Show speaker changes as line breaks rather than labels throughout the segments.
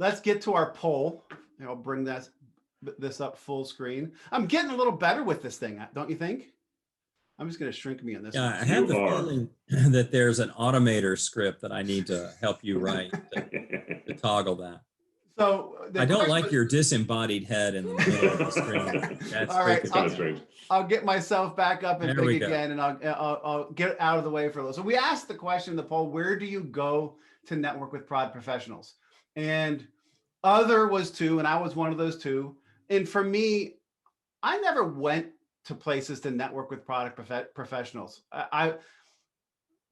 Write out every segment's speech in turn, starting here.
let's get to our poll. I'll bring this up full screen. I'm getting a little better with this thing, don't you think? I'm just going to shrink me on this
Yeah,
one.
I have the feeling that there's an automator script that I need to help you write to toggle that.
So
I don't like your disembodied head in the middle of the screen. That's
all right.
It's kind of strange.
I'll get myself back up and
There we
big
go.
again, and I'll get out of the way for a little. So we asked the question in the poll: where do you go to network with product professionals? And other was two, and I was one of those two. And for me, I never went to places to network with product professionals.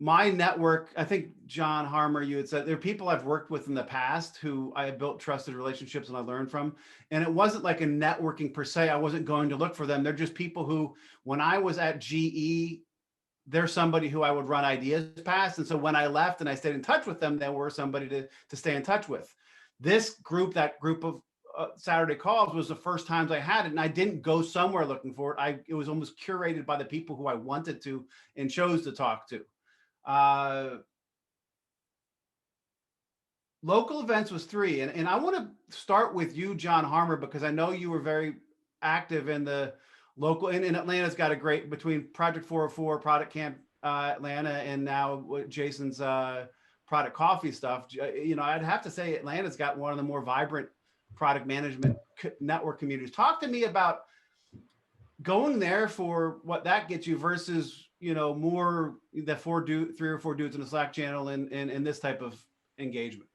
My network, I think John Harmer, you had said there are people I've worked with in the past who I have built trusted relationships and I learned from. And it wasn't like a networking per se. I wasn't going to look for them. They're just people who, when I was at GE, they're somebody who I would run ideas past. And so when I left and I stayed in touch with them, they were somebody to stay in touch with. This group, that group of Saturday calls, was the first times I had it. And I didn't go somewhere looking for it. It was almost curated by the people who I wanted to and chose to talk to. Local events was 3. And I want to start with you, John Harmer, because I know you were very active in the local, and Atlanta's got a great, between Project 404, Product Camp Atlanta, and now Jason's Product Coffee stuff. I'd have to say Atlanta's got one of the more vibrant product management network communities. Talk to me about going there for what that gets you versus more the 3 or 4 dudes in a Slack channel and this type of engagement.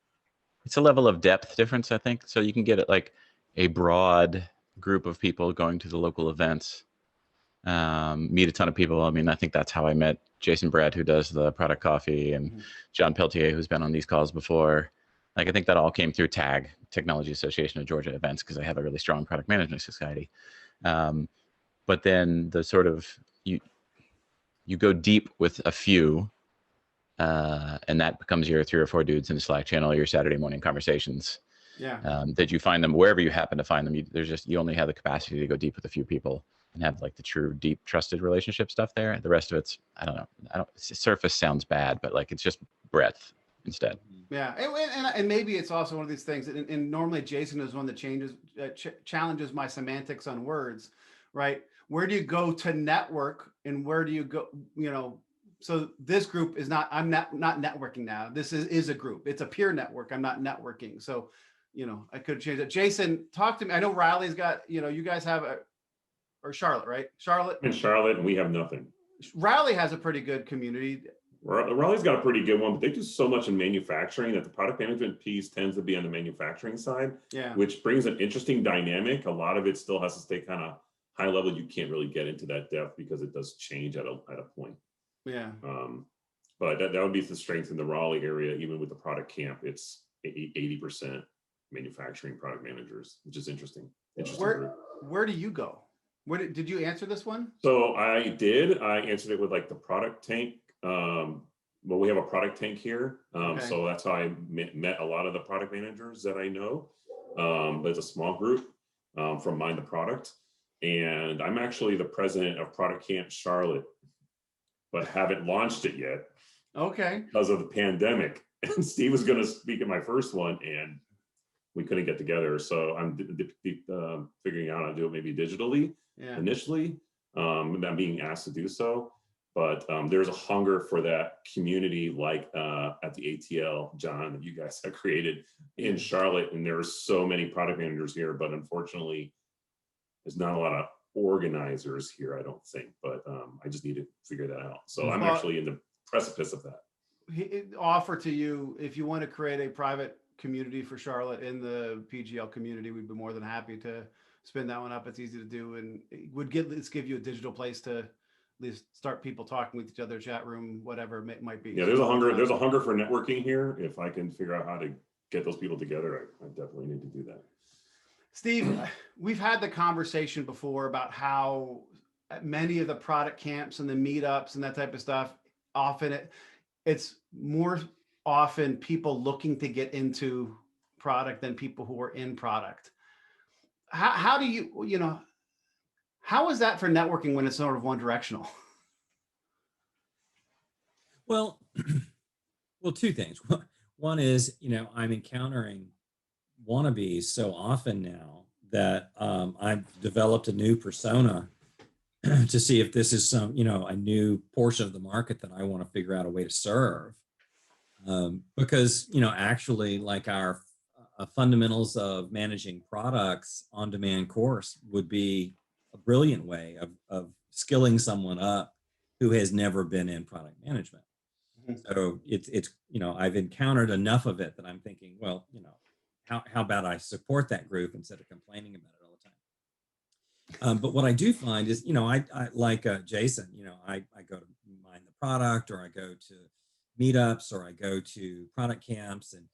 It's a level of depth difference, I think. So you can get it like a broad group of people going to the local events, meet a ton of people. I mean, I think that's how I met Jason Brett, who does the Product Coffee, and John Peltier, who's been on these calls before. Like, I think that all came through TAG, Technology Association of Georgia events, because I have a really strong product management society. But then the sort of, you go deep with a few, and that becomes your 3 or 4 dudes in the Slack channel, your Saturday morning conversations.
Yeah.
That you find them wherever you happen to find them. You only have the capacity to go deep with a few people and have like the true deep trusted relationship stuff there. The rest of it's, I don't know. Surface sounds bad, but like it's just breadth instead.
Yeah, and maybe it's also one of these things. And normally Jason is one that challenges my semantics on words, right? Where do you go to network, and where do you go? So this group is not. I'm not networking now. This is a group. It's a peer network. I'm not networking. So, I could change it. Jason, talk to me. I know Riley's got. You guys have or Charlotte, right? Charlotte.
In Charlotte, and we have nothing.
Raleigh has a pretty good community.
Raleigh's got a pretty good one, but they do so much in manufacturing that the product management piece tends to be on the manufacturing side, which brings an interesting dynamic. A lot of it still has to stay kind of high level. You can't really get into that depth because it does change at a point.
Yeah.
But that would be the strength in the Raleigh area. Even with the product camp, it's 80% manufacturing product managers, which is interesting.
Where do you go? Did you answer this one?
So I did. I answered it with like the product tank. Well, we have a product tank here. So that's how I met a lot of the product managers that I know. But it's a small group from Mind the Product. And I'm actually the president of Product Camp Charlotte, but haven't launched it yet.
Okay.
Because of the pandemic. And Steve was going to speak at my first one, and we couldn't get together. So I'm figuring out how to do it maybe digitally initially. I'm being asked to do so. But there's a hunger for that community, like at the ATL, John, that you guys have created in Charlotte. And there are so many product managers here, but unfortunately, there's not a lot of organizers here, I don't think. But I just need to figure that out. So I'm actually in the precipice of that.
Offer to you, if you want to create a private community for Charlotte in the PGL community, we'd be more than happy to spin that one up. It's easy to do, and it would give you a digital place to at least start people talking with each other, chat room, whatever it might be.
Yeah, there's a hunger for networking here. If I can figure out how to get those people together, I definitely need to do that.
Steve, we've had the conversation before about how many of the product camps and the meetups and that type of stuff, often it's more often people looking to get into product than people who are in product. How do you, how is that for networking when it's sort of one directional?
Well, two things. One is, I'm encountering wannabes so often now that I've developed a new persona to see if this is some, a new portion of the market that I want to figure out a way to serve. Because, actually, like our fundamentals of managing products on demand course would be a brilliant way of skilling someone up who has never been in product management. So it's I've encountered enough of it that I'm thinking, well, how about I support that group instead of complaining about it all the time. But what I do find is, I like Jason, I go to Mind the Product, or I go to meetups, or I go to product camps, and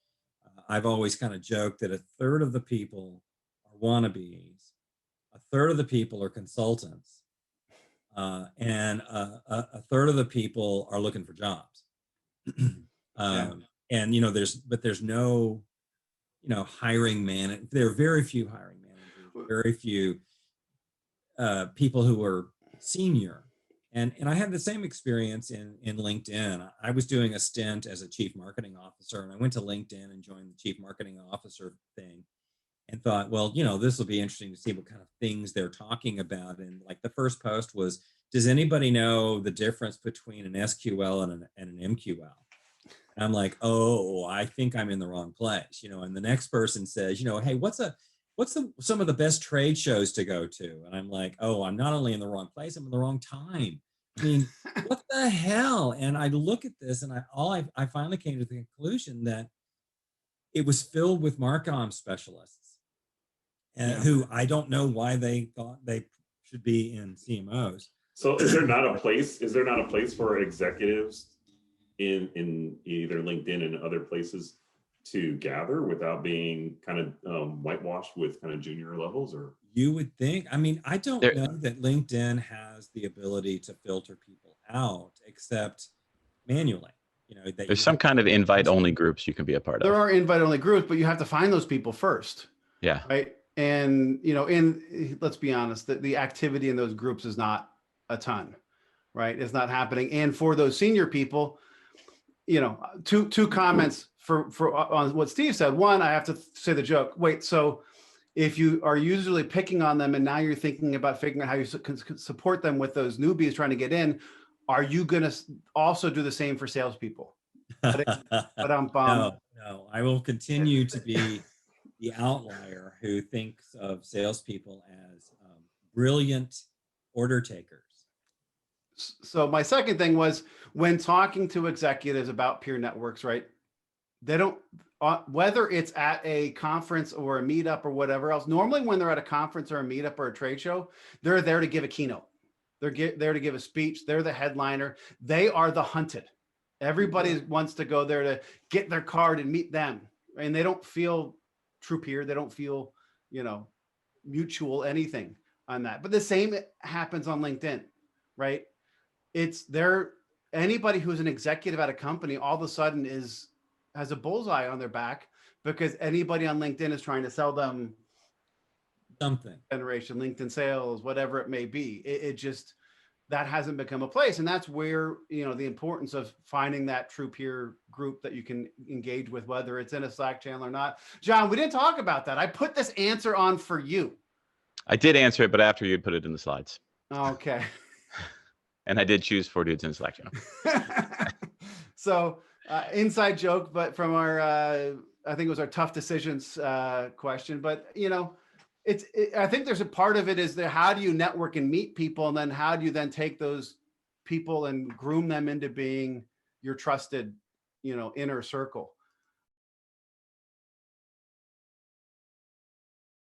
I've always kind of joked that a third of the people are wannabes, a third of the people are consultants, and a third of the people are looking for jobs. And there's no hiring man. There are very few hiring managers, very few people who are senior. And I had the same experience in LinkedIn. I was doing a stint as a chief marketing officer, and I went to LinkedIn and joined the chief marketing officer thing and thought, well, this will be interesting to see what kind of things they're talking about. And like the first post was, does anybody know the difference between an SQL and an MQL? And I'm like, oh, I think I'm in the wrong place, and the next person says, hey, what's some of the best trade shows to go to? And I'm like, oh, I'm not only in the wrong place, I'm in the wrong time. I mean, what the hell? And I look at this, and I finally came to the conclusion that it was filled with Marcom specialists, and who I don't know why they thought they should be in CMOs.
So is there not a place for executives in either LinkedIn and other places to gather without being kind of whitewashed with kind of junior levels? Or
you would think, I don't know that LinkedIn has the ability to filter people out except manually.
There's some kind of invite-only groups you can be a part of.
There are invite-only groups, but you have to find those people first.
Yeah.
Right. And, let's be honest, the activity in those groups is not a ton, right? It's not happening. And for those senior people, two comments for on what Steve said. One, I have to say the joke. Wait, so if you are usually picking on them and now you're thinking about figuring out how you can support them with those newbies trying to get in, are you going to also do the same for salespeople?
No, I will continue to be the outlier who thinks of salespeople as brilliant order takers.
So my second thing was, when talking to executives about peer networks, right? They don't, whether it's at a conference or a meetup or whatever else, normally when they're at a conference or a meetup or a trade show, they're there to give a keynote. They're there to give a speech. They're the headliner. They are the hunted. Everybody wants to go there to get their card and meet them. And they don't feel true peer. They don't feel, mutual anything on that. But the same happens on LinkedIn, right? It's there. Anybody who's an executive at a company all of a sudden has a bullseye on their back because anybody on LinkedIn is trying to sell them
something.
Generation, LinkedIn sales, whatever it may be. It just, that hasn't become a place. And that's where, the importance of finding that true peer group that you can engage with, whether it's in a Slack channel or not. John, we didn't talk about that. I put this answer on for you.
I did answer it, but after you'd put it in the slides.
Okay.
And I did choose 4 dudes in Slack channel.
So inside joke, but from our, I think it was our tough decisions question, but I think there's a part of it is that how do you network and meet people? And then how do you then take those people and groom them into being your trusted, inner circle?